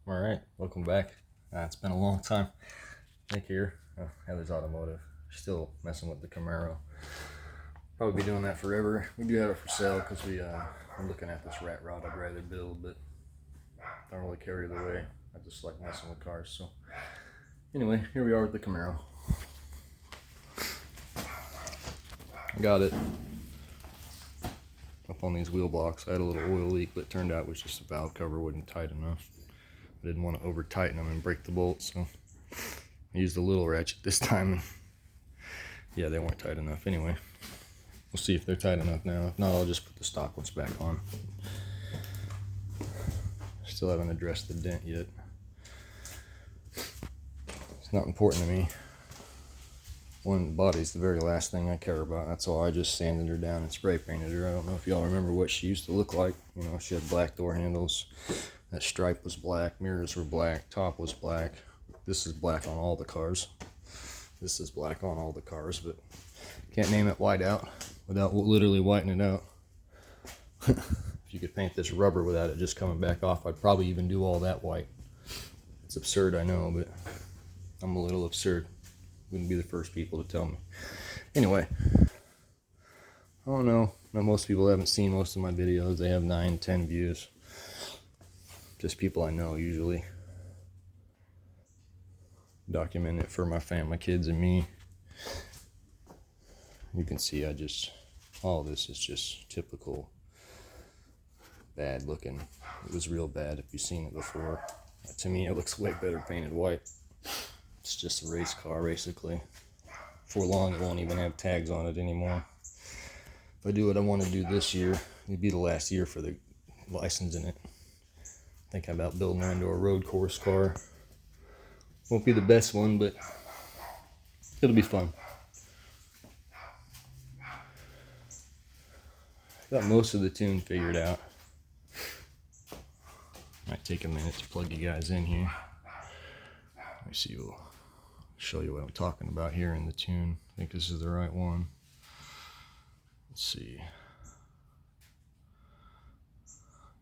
All right, welcome back. It's been a long time. Nick here, Heather's Automotive. Still messing with the Camaro. Probably be doing that forever. We do have it for sale because I'm looking at this rat rod I'd rather build, but don't really carry it away. I just like messing with cars. So anyway, here we are with the Camaro. I got it up on these wheel blocks. I had a little oil leak, but it turned out it was just the valve cover wasn't tight enough. I didn't want to over tighten them and break the bolts, so I used a little ratchet this time. Yeah, they weren't tight enough. Anyway, we'll see if they're tight enough now. If not, I'll just put the stock ones back on. Still haven't addressed the dent yet. It's not important to me. One, body's the very last thing I care about. That's all. I just sanded her down and spray painted her. I don't know if y'all remember what she used to look like. You know, she had black door handles. That stripe was black. Mirrors were black. Top was black. This is black on all the cars. This is black on all the cars, but can't name it white out without literally whiting it out. If you could paint this rubber without it just coming back off, I'd probably even do all that white. It's absurd, I know, but I'm a little absurd. Wouldn't be the first people to tell me. Anyway, I don't know. Now, most people haven't seen most of my videos. They have 9, 10 views. Just people I know, usually. Document it for my family, kids, and me. You can see all this is just typical bad looking. It was real bad if you've seen it before. To me, it looks way better painted white. It's just a race car, basically. For long, it won't even have tags on it anymore. If I do what I want to do this year, it'd be the last year for the license in it. Thinking about building her into a road course car. Won't be the best one, but it'll be fun. Got most of the tune figured out. Might take a minute to plug you guys in here. Let me see. We'll show you what I'm talking about here in the tune. I think this is the right one. Let's see.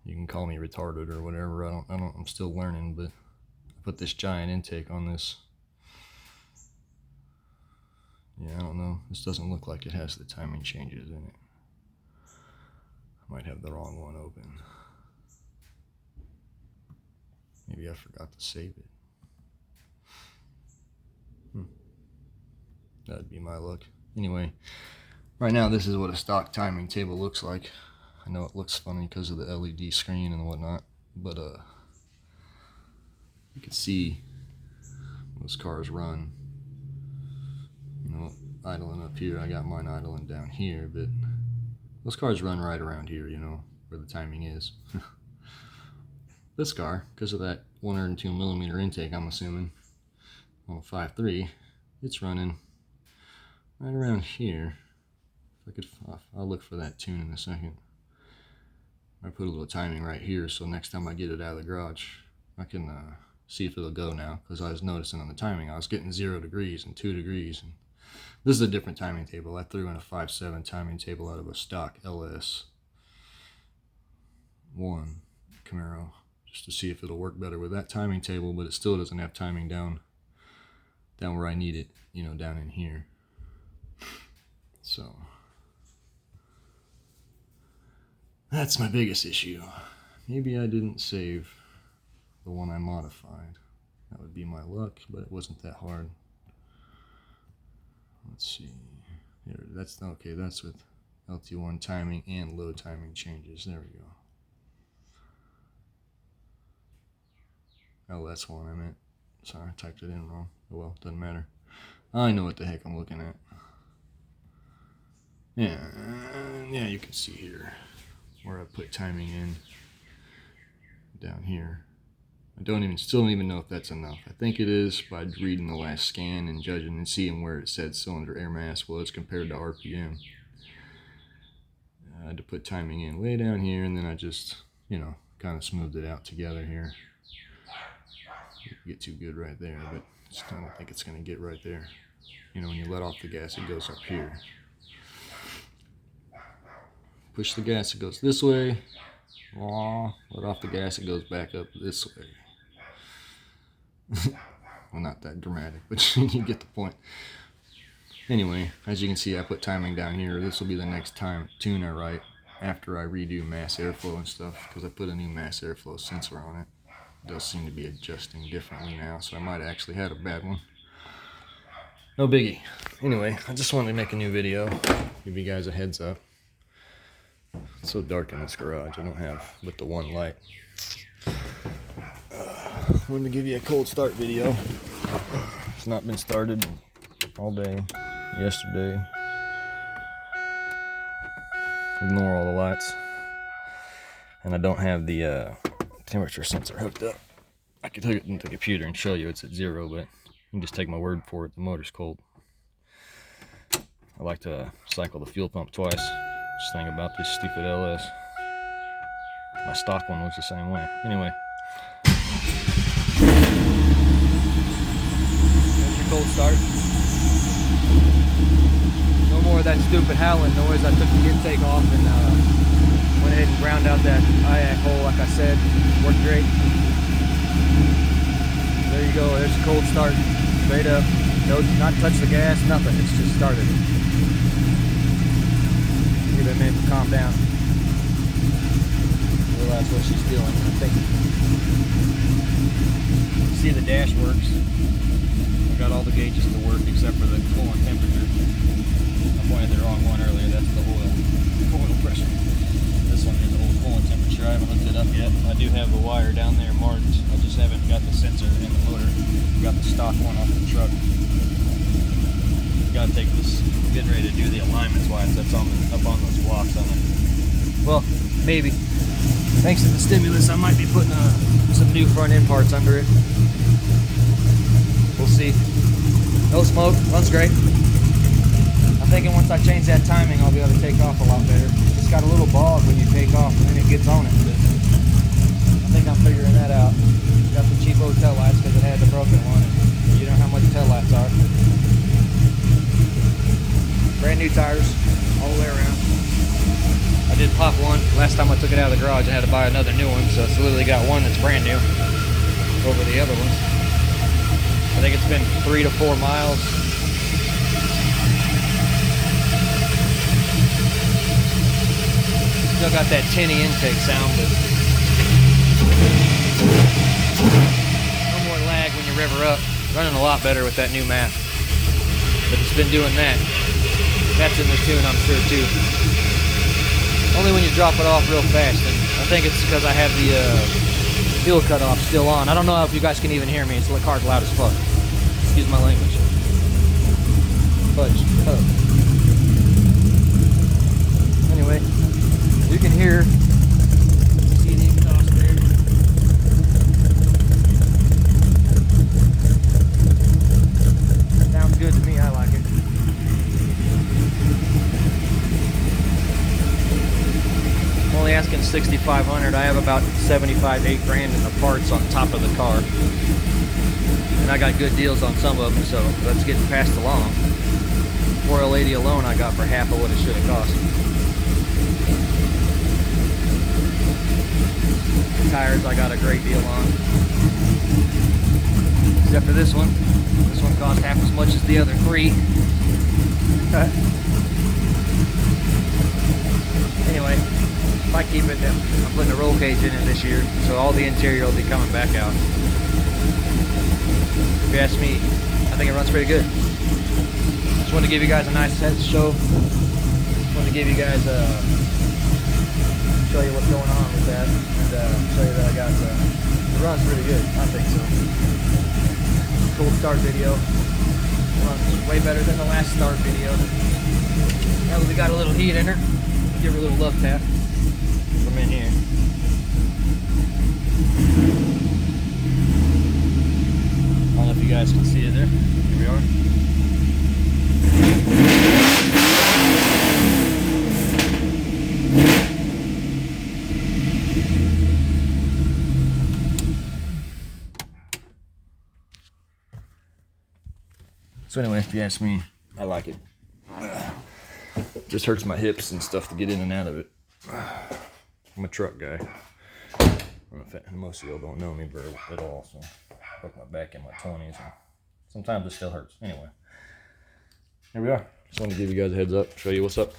You can call me retarded or whatever. I'm still learning, but I put this giant intake on this. Yeah, I don't know. This doesn't look like it has the timing changes in it. I might have the wrong one open. Maybe I forgot to save it. That'd be my luck. Anyway, right now this is what a stock timing table looks like. I know it looks funny because of the LED screen and whatnot, but you can see those cars run. You know, idling up here. I got mine idling down here, but those cars run right around here, you know, where the timing is. This car, because of that 102 millimeter intake, I'm assuming, on a 5.3, it's running right around here. I'll look for that tune in a second. I put a little timing right here, so next time I get it out of the garage, I can see if it'll go now. Because I was noticing on the timing, I was getting 0 degrees and 2 degrees. And this is a different timing table. I threw in a 5.7 timing table out of a stock LS1 Camaro, just to see if it'll work better with that timing table, but it still doesn't have timing down where I need it, you know, down in here. So that's my biggest issue. Maybe I didn't save the one I modified. That would be my luck, but it wasn't that hard. Let's see. Here, that's okay. That's with LT1 timing and low timing changes. There we go. LS1 I meant. Sorry, I typed it in wrong. Oh well, doesn't matter. I know what the heck I'm looking at. Yeah, you can see here where I put timing in down here. I still don't even know if that's enough. I think it is by reading the last scan and judging and seeing where it said cylinder air mass was compared to RPM. I had to put timing in way down here, and then I just, you know, kind of smoothed it out together here. Get too good right there, but I don't think it's going to get right there. You know, when you let off the gas, it goes up here. Push the gas, it goes this way. Let off the gas, it goes back up this way. Well, not that dramatic, but you get the point. Anyway, as you can see, I put timing down here. This will be the next tune I write after I redo mass airflow and stuff, because I put a new mass airflow sensor on it. It does seem to be adjusting differently now, so I might have actually had a bad one. No biggie. Anyway, I just wanted to make a new video, give you guys a heads up. It's so dark in this garage, I don't have but the one light. Wanted to give you a cold start video. It's not been started all day yesterday. Ignore all the lights. And I don't have the temperature sensor hooked up. I could hook it into the computer and show you it's at 0, but you can just take my word for it, the motor's cold. I like to cycle the fuel pump twice. Just think about this stupid LS. My stock one was the same way. Anyway. There's your cold start. No more of that stupid howling noise. I took the intake off and went ahead and ground out that IAC hole like I said. Worked great. There you go. There's a cold start. Straight up. No, not touch the gas, nothing. It's just started. Give it a minute to calm down. Realize what she's doing. I think. See, the dash works. I got all the gauges to work except for the coolant temperature. I pointed the wrong one earlier. That's the oil pressure. This one is the old coolant temperature. I haven't hooked it up yet. I do have a wire down there marked. I just haven't got the sensor in the motor. Got the stock one off the truck. Gotta take this. Getting ready to do the alignments while that's up on those blocks on it. Well, maybe. Thanks to the stimulus, I might be putting some new front end parts under it. We'll see. No smoke, runs great. I'm thinking once I change that timing, I'll be able to take off a lot better. It's got a little bog when you take off, and then it gets on it. But I think I'm figuring that out. Got the cheapo tail lights because it had the broken one. And you know how much tail lights are. Brand new tires, all the way around. I did pop one. Last time I took it out of the garage, I had to buy another new one, so it's literally got one that's brand new over the other ones. I think it's been 3 to 4 miles. Still got that tinny intake sound, but no more lag when you rev her up. Running a lot better with that new map. But it's been doing that. That's in the tune, I'm sure, too. Only when you drop it off real fast, and I think it's because I have the fuel cutoff still on. I don't know if you guys can even hear me. It's the car's loud as fuck. Excuse my language. Fudge. Oh. Anyway, you can hear. See the exhaust there. Sounds good to me. I like it. Only asking $6,500. I have about 75, 8 grand in the parts on top of the car, and I got good deals on some of them, so that's getting passed along. 4L80 alone I got for half of what it should have cost. The tires I got a great deal on, except for this one. This one cost half as much as the other 3. Anyway, if I keep it, I'm putting a roll cage in it this year, so all the interior will be coming back out. If you ask me, I think it runs pretty good. Just wanted to give you guys a nice show. Just wanted to give you guys show you what's going on with that, and show you that I got it runs pretty good. I think so. Cold start video. Runs way better than the last start video. Now that we got a little heat in her, give her a little love tap from in here. I don't know if you guys can see it there. Here we are. So anyway, if you ask me, I like it. Just hurts my hips and stuff to get in and out of it. I'm a truck guy. I don't know if most of y'all don't know me very at all, so broke my back in my 20s, and sometimes it still hurts. Anyway, here we are. Just wanted to give you guys a heads up, show you what's up.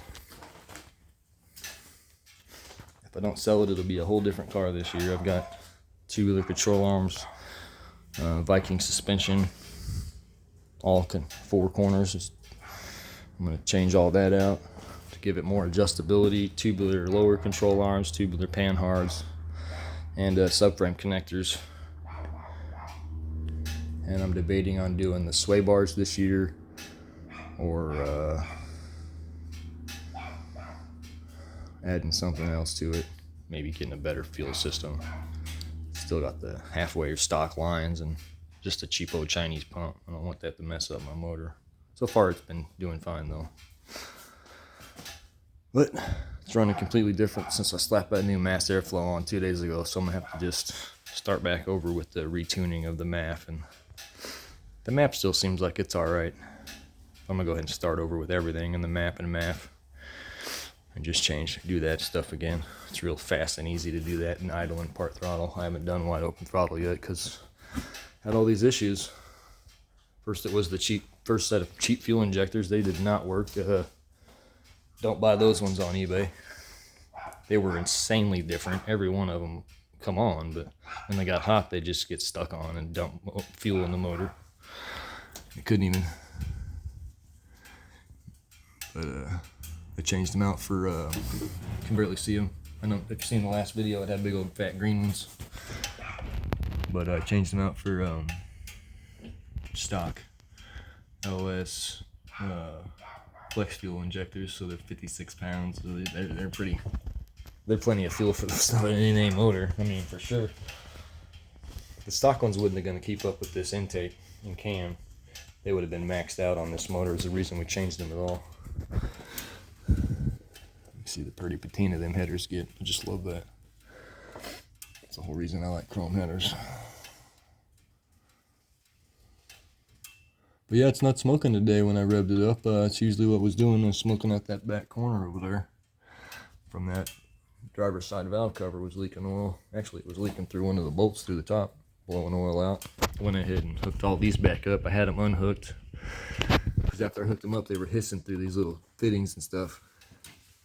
If I don't sell it, it'll be a whole different car this year. I've got two-wheeler control arms, Viking suspension, all four corners. I'm going to change all that out to give it more adjustability. Tubular lower control arms, tubular panhards, and subframe connectors. And I'm debating on doing the sway bars this year, or adding something else to it. Maybe getting a better fuel system. Still got the halfway stock lines and just a cheapo Chinese pump. I don't want that to mess up my motor. So far it's been doing fine though. But it's running completely different since I slapped that new mass airflow on 2 days ago. So I'm gonna have to just start back over with the retuning of the MAF. And the MAF still seems like it's alright. I'm gonna go ahead and start over with everything in the MAP and MAF. And just do that stuff again. It's real fast and easy to do that in idle and part throttle. I haven't done wide open throttle yet because I had all these issues. First it was the first set of cheap fuel injectors. They did not work. Don't buy those ones on eBay. They were insanely different. Every one of them come on, but when they got hot, they just get stuck on and dump fuel in the motor. I couldn't even. But I changed them out for, you can barely see them. I know if you've seen the last video, it had big old fat green ones. But I changed them out for stock LS flex fuel injectors, so they're 56 pounds. So they're plenty of fuel for the stuff in any motor. I mean, for sure. The stock ones wouldn't have gonna keep up with this intake and cam. They would have been maxed out on this motor. Is the reason we changed them at all. See the pretty patina them headers get. I just love that. That's the whole reason I like chrome headers. But yeah, it's not smoking today when I revved it up. It's usually what it was doing, was smoking out that back corner over there. From that driver's side valve cover was leaking oil. Actually, it was leaking through one of the bolts through the top, blowing oil out. I went ahead and hooked all these back up. I had them unhooked, because after I hooked them up, they were hissing through these little fittings and stuff.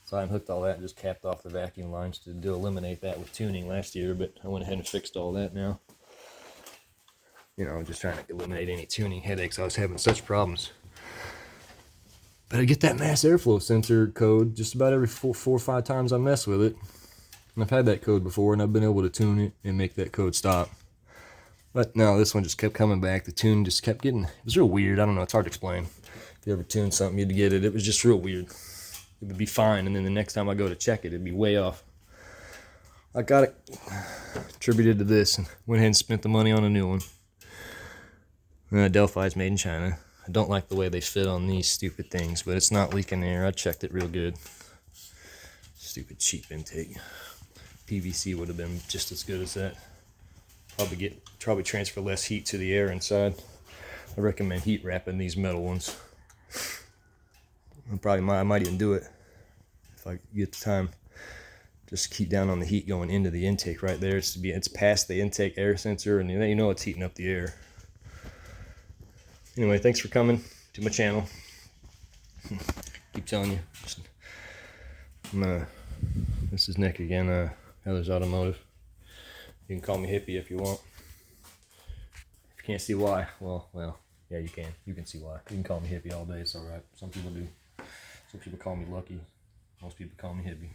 So I unhooked all that and just capped off the vacuum lines to eliminate that with tuning last year, but I went ahead and fixed all that now. You know, just trying to eliminate any tuning headaches. I was having such problems. But I get that mass airflow sensor code just about every four or five times I mess with it. And I've had that code before, and I've been able to tune it and make that code stop. But no, this one just kept coming back. The tune just kept getting, it was real weird. I don't know, it's hard to explain. If you ever tune something, you'd get it. It was just real weird. It would be fine, and then the next time I go to check it, it'd be way off. I got it attributed to this, and went ahead and spent the money on a new one. Delphi's made in China. I don't like the way they fit on these stupid things, but it's not leaking air. I checked it real good. Stupid cheap intake. PVC would have been just as good as that. Probably transfer less heat to the air inside. I recommend heat wrapping these metal ones. I might even do it if I get the time. Just keep down on the heat going into the intake right there. It's past the intake air sensor, and you know it's heating up the air. Anyway, thanks for coming to my channel. Keep telling you. This is Nick again, Heather's Automotive. You can call me hippie if you want. If you can't see why, well, yeah, you can. You can see why. You can call me hippie all day, it's alright. Some people do. Some people call me lucky. Most people call me hippie.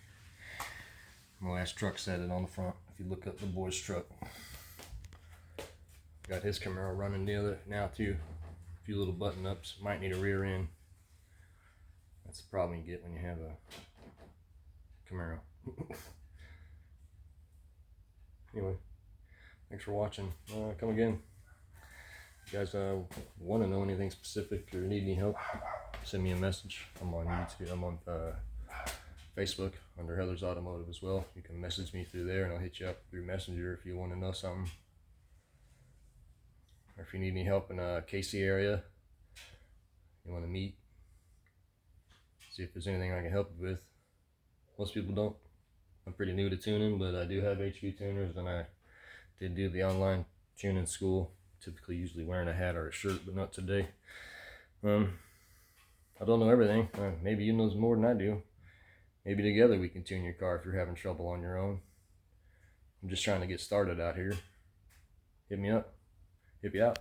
My last truck said it on the front. If you look up the boy's truck. Got his Camaro running the other now too. A few little button ups. Might need a rear end. That's the problem you get when you have a Camaro. Anyway, thanks for watching. Come again. If you guys want to know anything specific or need any help, send me a message. I'm on YouTube. I'm on Facebook under Heather's Automotive as well. You can message me through there, and I'll hit you up through Messenger if you want to know something. Or if you need any help in a Casey area, you want to meet, see if there's anything I can help you with. Most people don't. I'm pretty new to tuning, but I do have HV tuners, and I did do the online tuning school typically usually wearing a hat or a shirt, but not today. I don't know everything. Maybe you know more than I do. Maybe together we can tune your car if you're having trouble on your own. I'm just trying to get started out here. Hit me up. Hit me out.